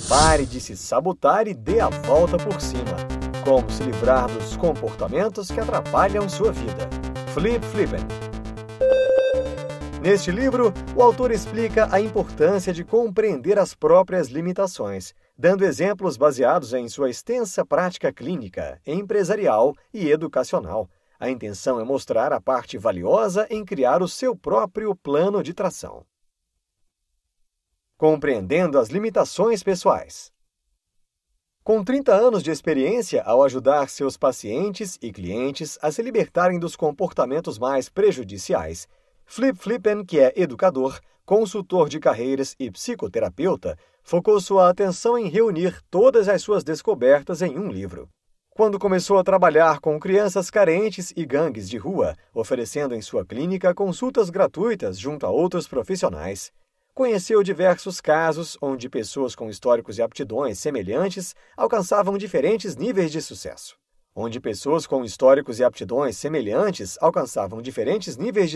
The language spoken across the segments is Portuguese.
Pare de se sabotar e dê a volta por cima. Como se livrar dos comportamentos que atrapalham sua vida. Flip Flippen. Neste livro, o autor explica a importância de compreender as próprias limitações, dando exemplos baseados em sua extensa prática clínica, empresarial e educacional. A intenção é mostrar a parte valiosa em criar o seu próprio plano de tração. Compreendendo as limitações pessoais. Com 30 anos de experiência ao ajudar seus pacientes e clientes a se libertarem dos comportamentos mais prejudiciais, Flip Flippen, que é educador, consultor de carreiras e psicoterapeuta, focou sua atenção em reunir todas as suas descobertas em um livro. Quando começou a trabalhar com crianças carentes e gangues de rua, oferecendo em sua clínica consultas gratuitas junto a outros profissionais, conheceu diversos casos onde pessoas com históricos e aptidões semelhantes alcançavam diferentes níveis de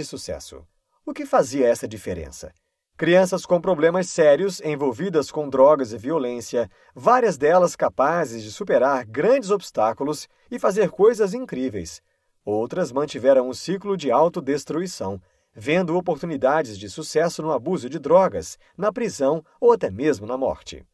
sucesso. O que fazia essa diferença? Crianças com problemas sérios envolvidas com drogas e violência, várias delas capazes de superar grandes obstáculos e fazer coisas incríveis. Outras mantiveram um ciclo de autodestruição, vendo oportunidades de sucesso no abuso de drogas, na prisão ou até mesmo na morte.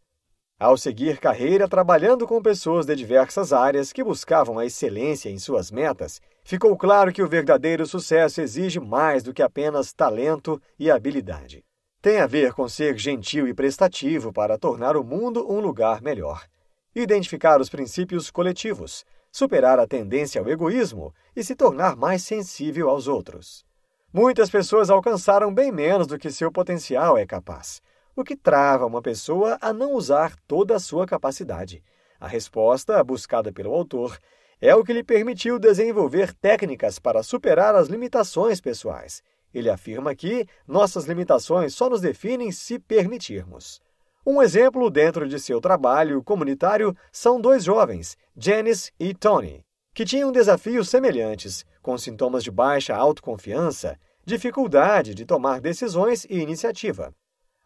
Ao seguir carreira trabalhando com pessoas de diversas áreas que buscavam a excelência em suas metas, ficou claro que o verdadeiro sucesso exige mais do que apenas talento e habilidade. Tem a ver com ser gentil e prestativo para tornar o mundo um lugar melhor, identificar os princípios coletivos, superar a tendência ao egoísmo e se tornar mais sensível aos outros. Muitas pessoas alcançaram bem menos do que seu potencial é capaz, o que trava uma pessoa a não usar toda a sua capacidade. A resposta, buscada pelo autor, é o que lhe permitiu desenvolver técnicas para superar as limitações pessoais. Ele afirma que nossas limitações só nos definem se permitirmos. Um exemplo dentro de seu trabalho comunitário são dois jovens, Janice e Tony, que tinham desafios semelhantes, com sintomas de baixa autoconfiança, dificuldade de tomar decisões e iniciativa.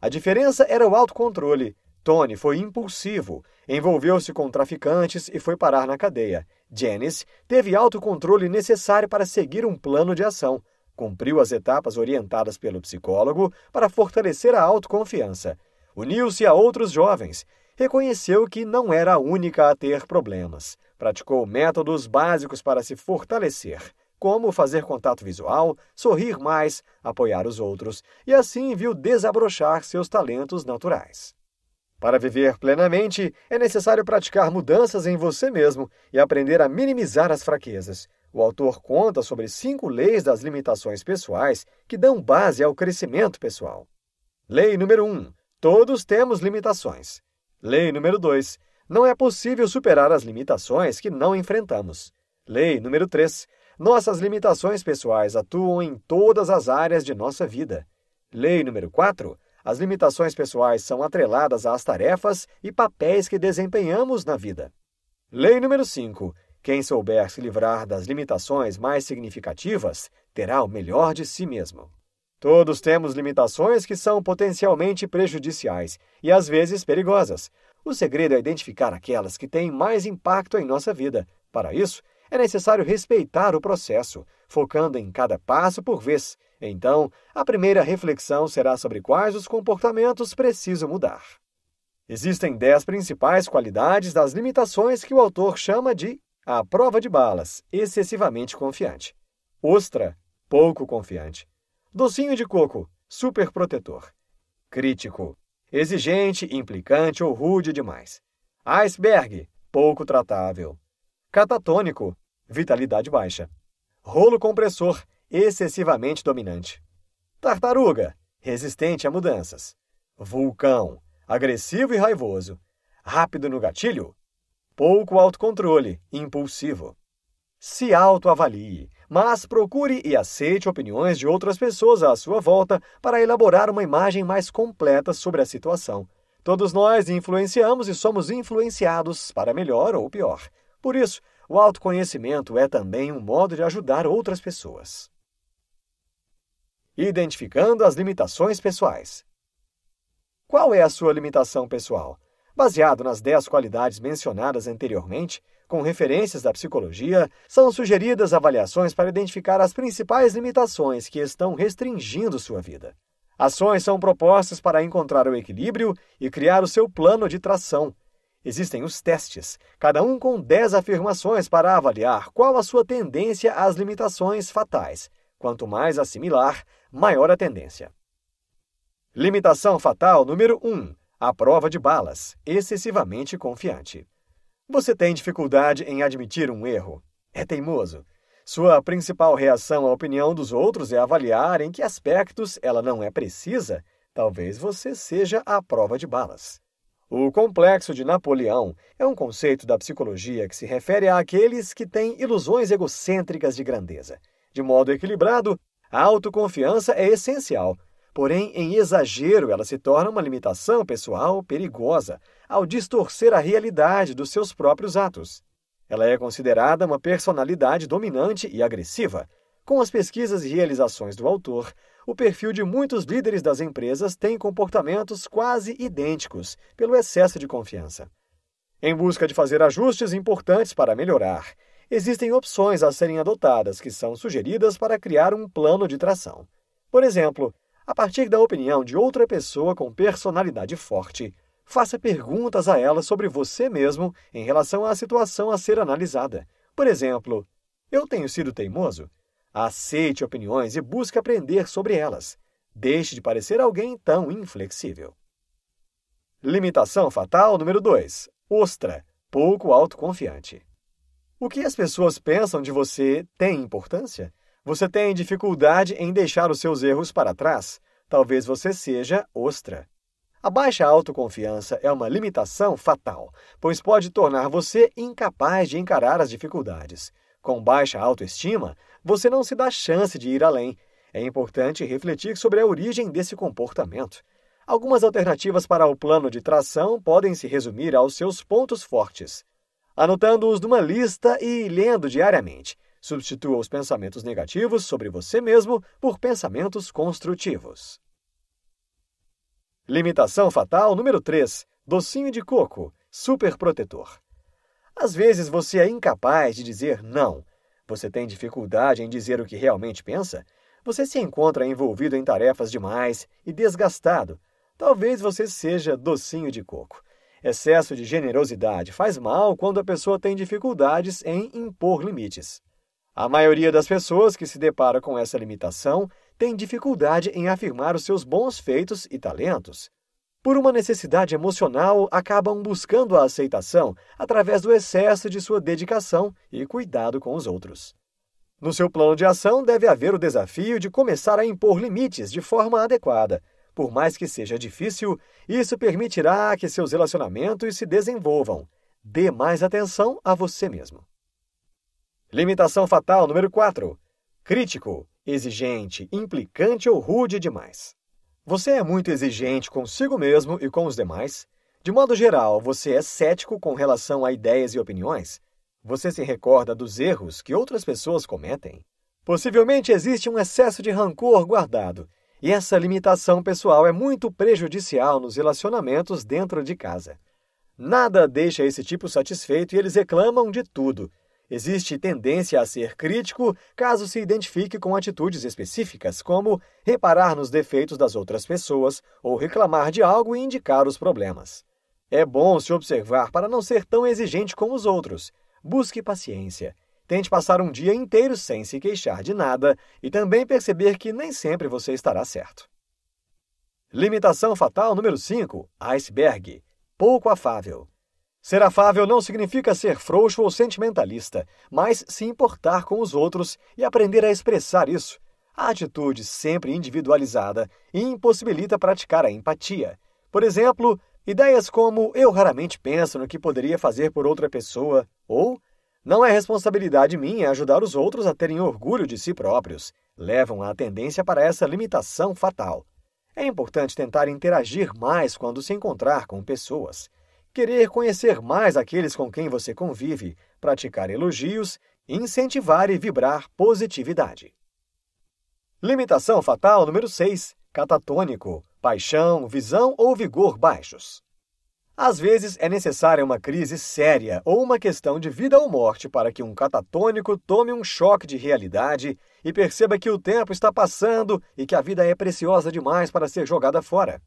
A diferença era o autocontrole. Tony foi impulsivo, envolveu-se com traficantes e foi parar na cadeia. Janice teve autocontrole necessário para seguir um plano de ação. Cumpriu as etapas orientadas pelo psicólogo para fortalecer a autoconfiança. Uniu-se a outros jovens. Reconheceu que não era a única a ter problemas. Praticou métodos básicos para se fortalecer, como fazer contato visual, sorrir mais, apoiar os outros, e assim viu desabrochar seus talentos naturais. Para viver plenamente, é necessário praticar mudanças em você mesmo e aprender a minimizar as fraquezas. O autor conta sobre 5 leis das limitações pessoais que dão base ao crescimento pessoal. Lei número 1. Todos temos limitações. Lei número 2. Não é possível superar as limitações que não enfrentamos. Lei número 3. Nossas limitações pessoais atuam em todas as áreas de nossa vida. Lei número 4. As limitações pessoais são atreladas às tarefas e papéis que desempenhamos na vida. Lei número 5. Quem souber se livrar das limitações mais significativas, terá o melhor de si mesmo. Todos temos limitações que são potencialmente prejudiciais e às vezes perigosas. O segredo é identificar aquelas que têm mais impacto em nossa vida. Para isso, é necessário respeitar o processo, focando em cada passo por vez. Então, a primeira reflexão será sobre quais os comportamentos preciso mudar. Existem 10 principais qualidades das limitações que o autor chama de a prova de balas, excessivamente confiante. Ostra, pouco confiante. Docinho de coco, superprotetor. Crítico, exigente, implicante ou rude demais. Iceberg, pouco tratável. Catatônico, vitalidade baixa. Rolo compressor, excessivamente dominante. Tartaruga, resistente a mudanças. Vulcão, agressivo e raivoso. Rápido no gatilho. Pouco autocontrole, impulsivo. Se autoavalie, mas procure e aceite opiniões de outras pessoas à sua volta para elaborar uma imagem mais completa sobre a situação. Todos nós influenciamos e somos influenciados para melhor ou pior. Por isso, o autoconhecimento é também um modo de ajudar outras pessoas. Identificando as limitações pessoais. Qual é a sua limitação pessoal? Baseado nas 10 qualidades mencionadas anteriormente, com referências da psicologia, são sugeridas avaliações para identificar as principais limitações que estão restringindo sua vida. Ações são propostas para encontrar o equilíbrio e criar o seu plano de tração. Existem os testes, cada um com 10 afirmações para avaliar qual a sua tendência às limitações fatais. Quanto mais assimilar, maior a tendência. Limitação fatal número 1. A prova de balas, excessivamente confiante. Você tem dificuldade em admitir um erro? É teimoso? Sua principal reação à opinião dos outros é avaliar em que aspectos ela não é precisa? Talvez você seja a prova de balas. O complexo de Napoleão é um conceito da psicologia que se refere àqueles que têm ilusões egocêntricas de grandeza. De modo equilibrado, a autoconfiança é essencial. Porém, em exagero, ela se torna uma limitação pessoal perigosa ao distorcer a realidade dos seus próprios atos. Ela é considerada uma personalidade dominante e agressiva. Com as pesquisas e realizações do autor, o perfil de muitos líderes das empresas tem comportamentos quase idênticos pelo excesso de confiança. Em busca de fazer ajustes importantes para melhorar, existem opções a serem adotadas que são sugeridas para criar um plano de tração. Por exemplo, a partir da opinião de outra pessoa com personalidade forte, faça perguntas a ela sobre você mesmo em relação à situação a ser analisada. Por exemplo, eu tenho sido teimoso? Aceite opiniões e busque aprender sobre elas. Deixe de parecer alguém tão inflexível. Limitação fatal número 2. Ostra, pouco autoconfiante. O que as pessoas pensam de você tem importância? Você tem dificuldade em deixar os seus erros para trás? Talvez você seja ostra. A baixa autoconfiança é uma limitação fatal, pois pode tornar você incapaz de encarar as dificuldades. Com baixa autoestima, você não se dá chance de ir além. É importante refletir sobre a origem desse comportamento. Algumas alternativas para o plano de tração podem se resumir aos seus pontos fortes. Anotando-os numa lista e lendo diariamente. Substitua os pensamentos negativos sobre você mesmo por pensamentos construtivos. Limitação fatal número 3. Docinho de coco, superprotetor. Às vezes você é incapaz de dizer não. Você tem dificuldade em dizer o que realmente pensa? Você se encontra envolvido em tarefas demais e desgastado. Talvez você seja docinho de coco. Excesso de generosidade faz mal quando a pessoa tem dificuldades em impor limites. A maioria das pessoas que se depara com essa limitação tem dificuldade em afirmar os seus bons feitos e talentos. Por uma necessidade emocional, acabam buscando a aceitação através do excesso de sua dedicação e cuidado com os outros. No seu plano de ação, deve haver o desafio de começar a impor limites de forma adequada. Por mais que seja difícil, isso permitirá que seus relacionamentos se desenvolvam. Dê mais atenção a você mesmo. Limitação fatal número 4. Crítico, exigente, implicante ou rude demais. Você é muito exigente consigo mesmo e com os demais? De modo geral, você é cético com relação a ideias e opiniões? Você se recorda dos erros que outras pessoas cometem? Possivelmente existe um excesso de rancor guardado, e essa limitação pessoal é muito prejudicial nos relacionamentos dentro de casa. Nada deixa esse tipo satisfeito e eles reclamam de tudo. Existe tendência a ser crítico caso se identifique com atitudes específicas, como reparar nos defeitos das outras pessoas ou reclamar de algo e indicar os problemas. É bom se observar para não ser tão exigente com os outros. Busque paciência. Tente passar um dia inteiro sem se queixar de nada e também perceber que nem sempre você estará certo. Limitação fatal número 5. Iceberg. Pouco afável. Ser afável não significa ser frouxo ou sentimentalista, mas se importar com os outros e aprender a expressar isso. A atitude sempre individualizada impossibilita praticar a empatia. Por exemplo, ideias como eu raramente penso no que poderia fazer por outra pessoa ou não é responsabilidade minha ajudar os outros a terem orgulho de si próprios, levam à tendência para essa limitação fatal. É importante tentar interagir mais quando se encontrar com pessoas. Querer conhecer mais aqueles com quem você convive, praticar elogios, incentivar e vibrar positividade. Limitação fatal número 6. Catatônico, paixão, visão ou vigor baixos. Às vezes, é necessária uma crise séria ou uma questão de vida ou morte para que um catatônico tome um choque de realidade e perceba que o tempo está passando e que a vida é preciosa demais para ser jogada fora.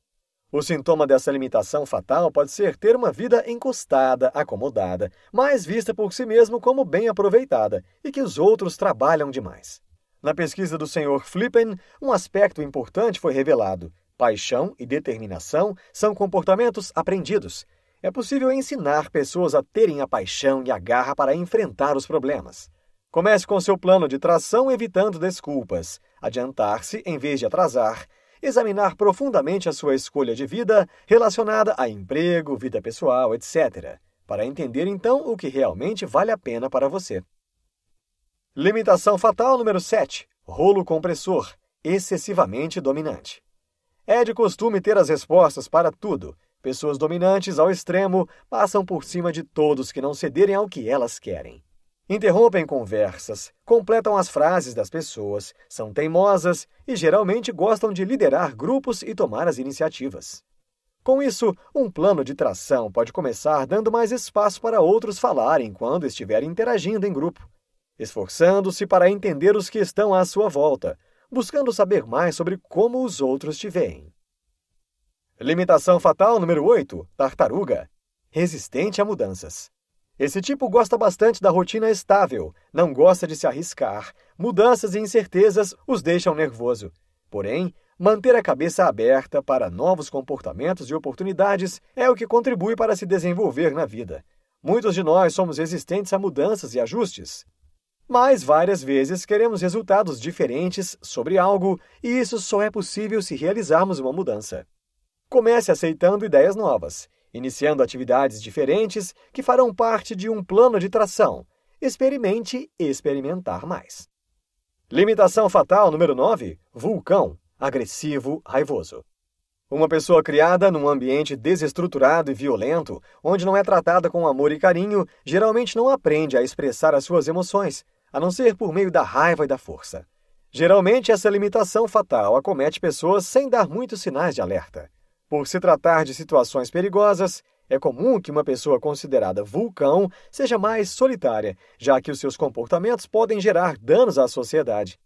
O sintoma dessa limitação fatal pode ser ter uma vida encostada, acomodada, mas vista por si mesmo como bem aproveitada e que os outros trabalham demais. Na pesquisa do Sr. Flippen, um aspecto importante foi revelado. Paixão e determinação são comportamentos aprendidos. É possível ensinar pessoas a terem a paixão e a garra para enfrentar os problemas. Comece com seu plano de tração evitando desculpas, adiantar-se em vez de atrasar, examinar profundamente a sua escolha de vida relacionada a emprego, vida pessoal, etc., para entender então o que realmente vale a pena para você. Limitação fatal número 7. Rolo compressor, excessivamente dominante. É de costume ter as respostas para tudo. Pessoas dominantes ao extremo passam por cima de todos que não cederem ao que elas querem. Interrompem conversas, completam as frases das pessoas, são teimosas e geralmente gostam de liderar grupos e tomar as iniciativas. Com isso, um plano de tração pode começar dando mais espaço para outros falarem quando estiverem interagindo em grupo, esforçando-se para entender os que estão à sua volta, buscando saber mais sobre como os outros te veem. Limitação fatal número 8. Tartaruga. Resistente a mudanças. Esse tipo gosta bastante da rotina estável, não gosta de se arriscar. Mudanças e incertezas os deixam nervoso. Porém, manter a cabeça aberta para novos comportamentos e oportunidades é o que contribui para se desenvolver na vida. Muitos de nós somos resistentes a mudanças e ajustes. Mas várias vezes queremos resultados diferentes sobre algo e isso só é possível se realizarmos uma mudança. Comece aceitando ideias novas, iniciando atividades diferentes que farão parte de um plano de tração. Experimente experimentar mais. Limitação fatal número 9. Vulcão, agressivo, raivoso. Uma pessoa criada num ambiente desestruturado e violento, onde não é tratada com amor e carinho, geralmente não aprende a expressar as suas emoções, a não ser por meio da raiva e da força. Geralmente, essa limitação fatal acomete pessoas sem dar muitos sinais de alerta. Por se tratar de situações perigosas, é comum que uma pessoa considerada vulcão seja mais solitária, já que os seus comportamentos podem gerar danos à sociedade.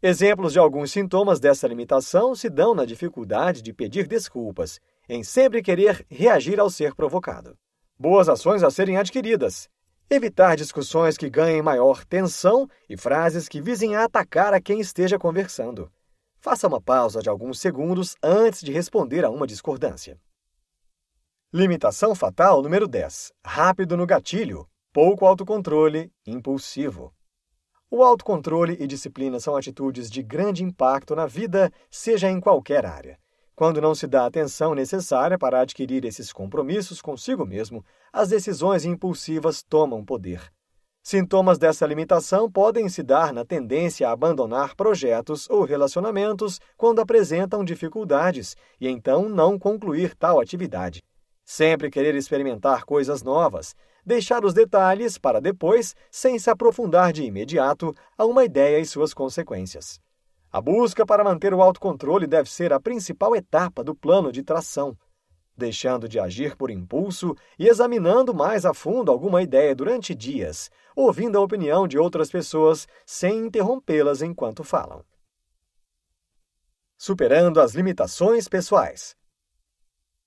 Exemplos de alguns sintomas dessa limitação se dão na dificuldade de pedir desculpas, em sempre querer reagir ao ser provocado. Boas ações a serem adquiridas. Evitar discussões que ganhem maior tensão e frases que visem a atacar a quem esteja conversando. Faça uma pausa de alguns segundos antes de responder a uma discordância. Limitação fatal número 10. Rápido no gatilho, pouco autocontrole, impulsivo. O autocontrole e disciplina são atitudes de grande impacto na vida, seja em qualquer área. Quando não se dá a atenção necessária para adquirir esses compromissos consigo mesmo, as decisões impulsivas tomam poder. Sintomas dessa limitação podem se dar na tendência a abandonar projetos ou relacionamentos quando apresentam dificuldades e então não concluir tal atividade. Sempre querer experimentar coisas novas, deixar os detalhes para depois, sem se aprofundar de imediato a uma ideia e suas consequências. A busca para manter o autocontrole deve ser a principal etapa do plano de tração. Deixando de agir por impulso e examinando mais a fundo alguma ideia durante dias, ouvindo a opinião de outras pessoas sem interrompê-las enquanto falam. Superando as limitações pessoais.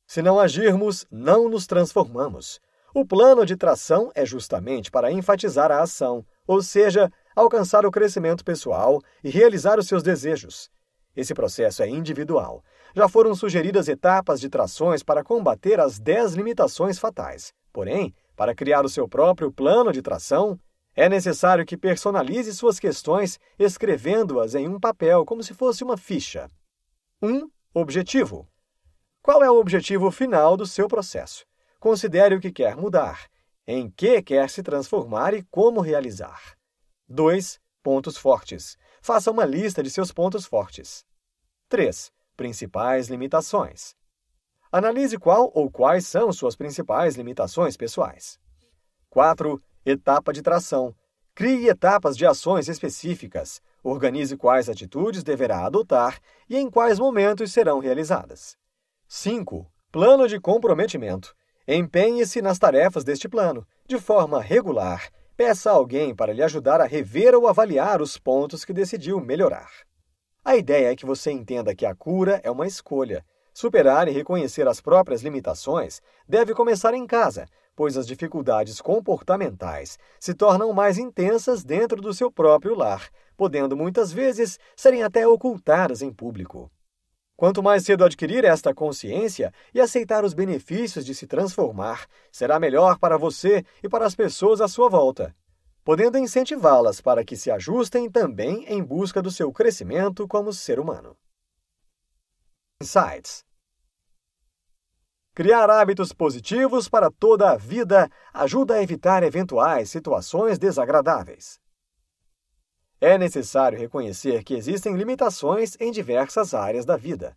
Se não agirmos, não nos transformamos. O plano de tração é justamente para enfatizar a ação, ou seja, alcançar o crescimento pessoal e realizar os seus desejos. Esse processo é individual. Já foram sugeridas etapas de trações para combater as 10 limitações fatais. Porém, para criar o seu próprio plano de tração, é necessário que personalize suas questões escrevendo-as em um papel como se fosse uma ficha. 1. Objetivo. Qual é o objetivo final do seu processo? Considere o que quer mudar, em que quer se transformar e como realizar. 2. Pontos fortes. Faça uma lista de seus pontos fortes. 3. Principais limitações. Analise qual ou quais são suas principais limitações pessoais. 4. Etapa de tração. Crie etapas de ações específicas. Organize quais atitudes deverá adotar e em quais momentos serão realizadas. 5. Plano de comprometimento. Empenhe-se nas tarefas deste plano, de forma regular. Peça a alguém para lhe ajudar a rever ou avaliar os pontos que decidiu melhorar. A ideia é que você entenda que a cura é uma escolha. Superar e reconhecer as próprias limitações deve começar em casa, pois as dificuldades comportamentais se tornam mais intensas dentro do seu próprio lar, podendo muitas vezes serem até ocultadas em público. Quanto mais cedo adquirir esta consciência e aceitar os benefícios de se transformar, será melhor para você e para as pessoas à sua volta, podendo incentivá-las para que se ajustem também em busca do seu crescimento como ser humano. Insights. Criar hábitos positivos para toda a vida ajuda a evitar eventuais situações desagradáveis. É necessário reconhecer que existem limitações em diversas áreas da vida.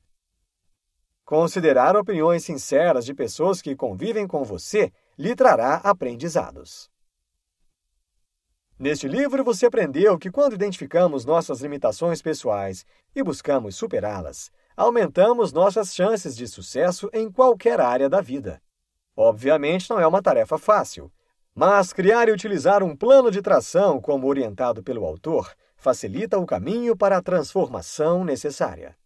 Considerar opiniões sinceras de pessoas que convivem com você lhe trará aprendizados. Neste livro, você aprendeu que quando identificamos nossas limitações pessoais e buscamos superá-las, aumentamos nossas chances de sucesso em qualquer área da vida. Obviamente, não é uma tarefa fácil, mas criar e utilizar um plano de tração, como orientado pelo autor, facilita o caminho para a transformação necessária.